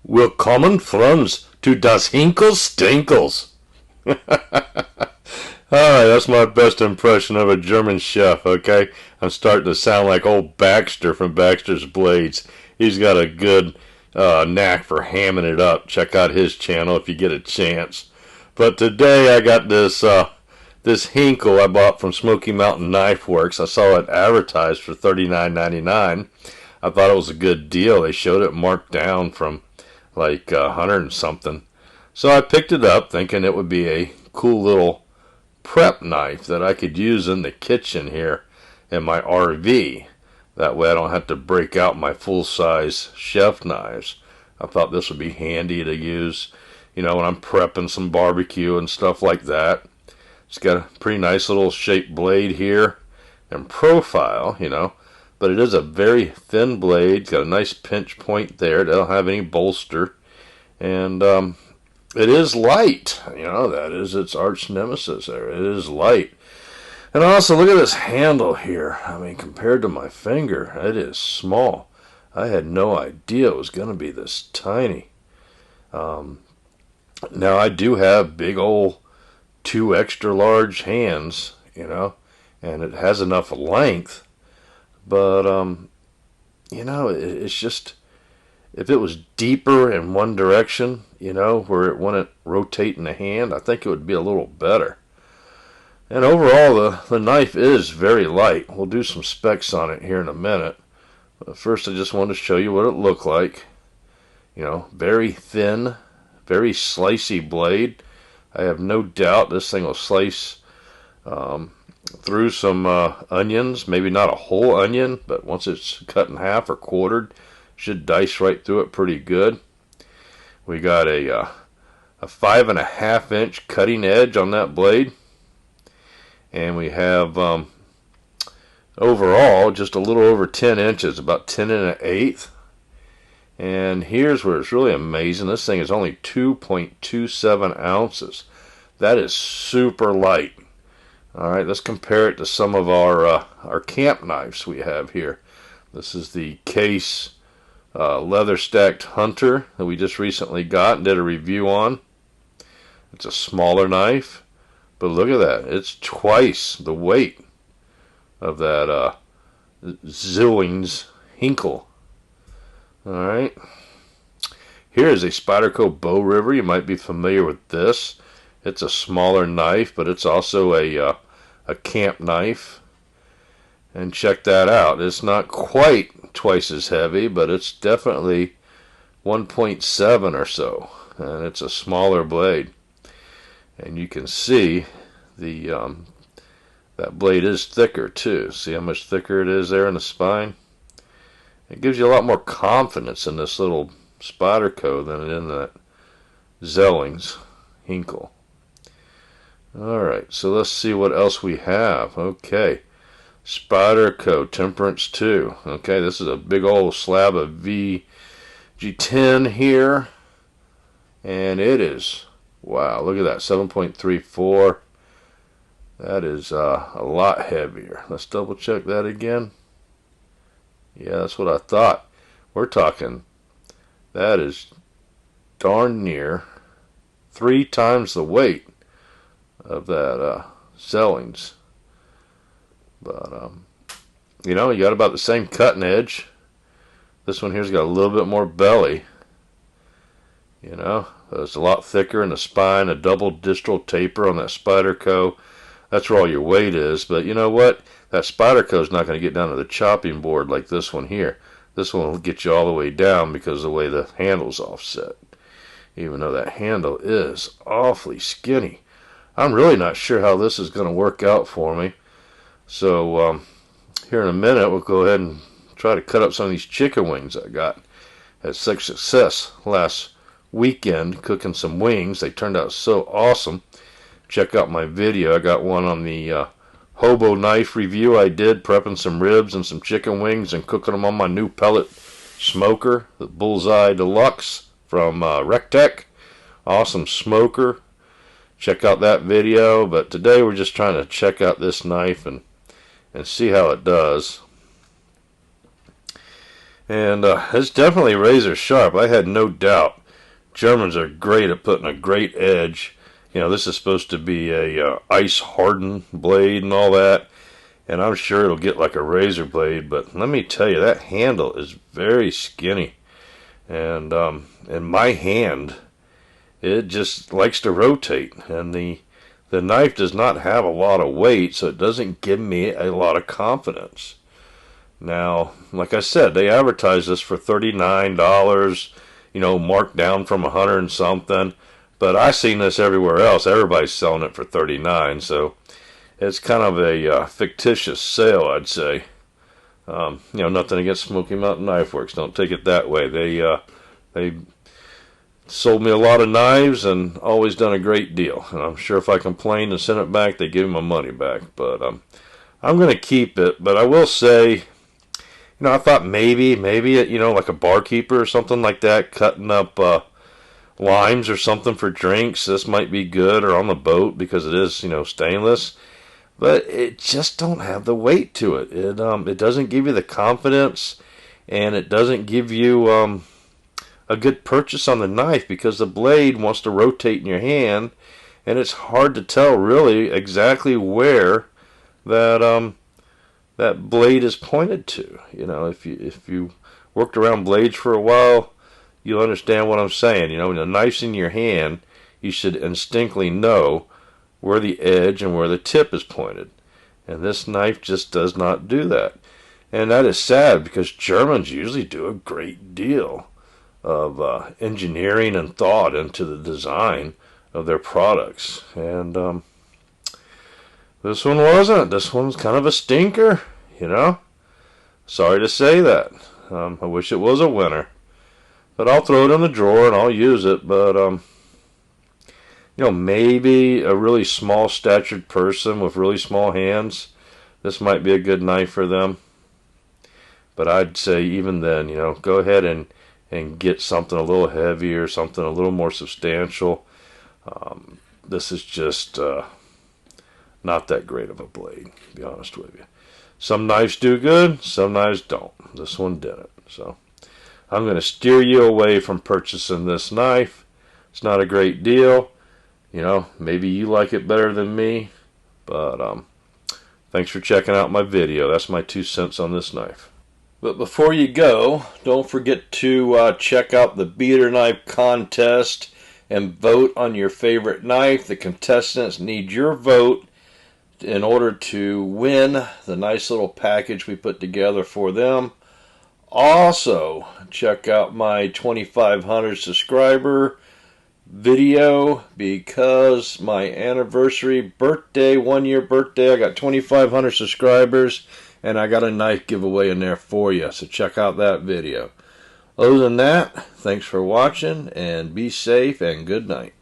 Willkommen, friends, to das Henckels Stinkalls. Alright, that's my best impression of a German chef, okay? I'm starting to sound like old Baxter from Baxter's Blades. He's got a good knack for hamming it up. Check out his channel if you get a chance. But today I got this Henkel I bought from Smoky Mountain Knife Works. I saw it advertised for $39.99. I thought it was a good deal. They showed it marked down from like 100 and something. So I picked it up thinking it would be a cool little prep knife that I could use in the kitchen here in my RV. That way I don't have to break out my full-size chef knives. I thought this would be handy to use, you know, when I'm prepping some barbecue and stuff like that. It's got a pretty nice little shaped blade here and profile, you know, but it is a very thin blade. It's got a nice pinch point there. It don't have any bolster, and it is light. You know, that is its arch nemesis there. It is light. And also, look at this handle here. I mean, compared to my finger, it is small. I had no idea it was going to be this tiny. Now, I do have big old 2 extra large hands, you know, and it has enough length. But, you know, it's just, if it was deeper in one direction, you know, where it wouldn't rotate in the hand, I think it would be a little better. And overall, the knife is very light. We'll do some specs on it here in a minute. But first, I just wanted to show you what it looked like. You know, very thin, very slicey blade. I have no doubt this thing will slice through some onions. Maybe not a whole onion, but once it's cut in half or quartered, should dice right through it pretty good. We got a 5.5 inch cutting edge on that blade, and we have overall just a little over 10 inches, about 10 1/8. And here's where it's really amazing. This thing is only 2.27 ounces. That is super light. All right, let's compare it to some of our camp knives we have here. This is the Case leather stacked Hunter that we just recently got and did a review on. It's a smaller knife, but look at that. It's twice the weight of that Zwilling's Henkel. All right. Here is a Spyderco Bow River. You might be familiar with this. It's a smaller knife, but it's also a camp knife. And check that out. It's not quite twice as heavy, but it's definitely 1.7 or so. And it's a smaller blade. And you can see the that blade is thicker too. See how much thicker it is there in the spine? It gives you a lot more confidence in this little Spyderco than in that Zwilling's Henkel. Alright, so let's see what else we have. Okay, Spyderco Temperance 2. Okay, this is a big old slab of VG10 here. And it is, wow, look at that, 7.34. That is a lot heavier. Let's double check that again. Yeah, that's what I thought. We're talking, that is darn near 3 times the weight of that Zwilling's. But, you know, you got about the same cutting edge. This one here's got a little bit more belly. You know, it's a lot thicker in the spine, a double distal taper on that Spyderco. That's where all your weight is. But you know what? That Spyderco is not going to get down to the chopping board like this one here. This one will get you all the way down because of the way the handle's offset. Even though that handle is awfully skinny. I'm really not sure how this is going to work out for me. So here in a minute we'll go ahead and try to cut up some of these chicken wings I got. Had such success last weekend cooking some wings. They turned out so awesome. Check out my video. I got one on the hobo knife review I did, prepping some ribs and some chicken wings and cooking them on my new pellet smoker, the Bullseye Deluxe from Rectech. Awesome smoker. Check out that video. But today we're just trying to check out this knife and see how it does. And it's definitely razor sharp. I had no doubt. Germans are great at putting a great edge. You know, this is supposed to be a ice hardened blade and all that. And I'm sure it'll get like a razor blade, but let me tell you, that handle is very skinny. And in my hand, it just likes to rotate. And the knife does not have a lot of weight, so it doesn't give me a lot of confidence. Now, like I said, they advertise this for $39, you know, marked down from 100 and something. But I've seen this everywhere else. Everybody's selling it for $39, so it's kind of a fictitious sale, I'd say. You know, nothing against Smoky Mountain Knife Works. Don't take it that way. They sold me a lot of knives and always done a great deal. And I'm sure if I complained and sent it back, they give me my money back. But I'm going to keep it. But I will say, you know, I thought maybe, you know, like a barkeeper or something like that, cutting up limes or something for drinks. This might be good, or on the boat because it is, you know, stainless. But it just don't have the weight to it. It doesn't give you the confidence, and it doesn't give you a good purchase on the knife because the blade wants to rotate in your hand, and it's hard to tell really exactly where that that blade is pointed to. You know, if you worked around blades for a while, you'll understand what I'm saying. You know, when the knife's in your hand, you should instinctively know where the edge and where the tip is pointed. And this knife just does not do that. And that is sad because Germans usually do a great deal of engineering and thought into the design of their products. And this one wasn't. This one's kind of a stinker, you know. Sorry to say that. I wish it was a winner. But I'll throw it in the drawer and I'll use it. But, you know, maybe a really small statured person with really small hands, this might be a good knife for them. But I'd say even then, you know, go ahead and get something a little heavier, something a little more substantial. This is just not that great of a blade, to be honest with you. Some knives do good, some knives don't. This one didn't. So I'm going to steer you away from purchasing this knife. It's not a great deal. You know, maybe you like it better than me. But thanks for checking out my video. That's my 2 cents on this knife. But before you go, don't forget to check out the beater knife contest and vote on your favorite knife. The contestants need your vote in order to win the nice little package we put together for them. Also, check out my 2,500 subscriber video because my anniversary birthday, 1 year birthday, I got 2,500 subscribers and I got a knife giveaway in there for you, so check out that video. Other than that, thanks for watching and be safe and good night.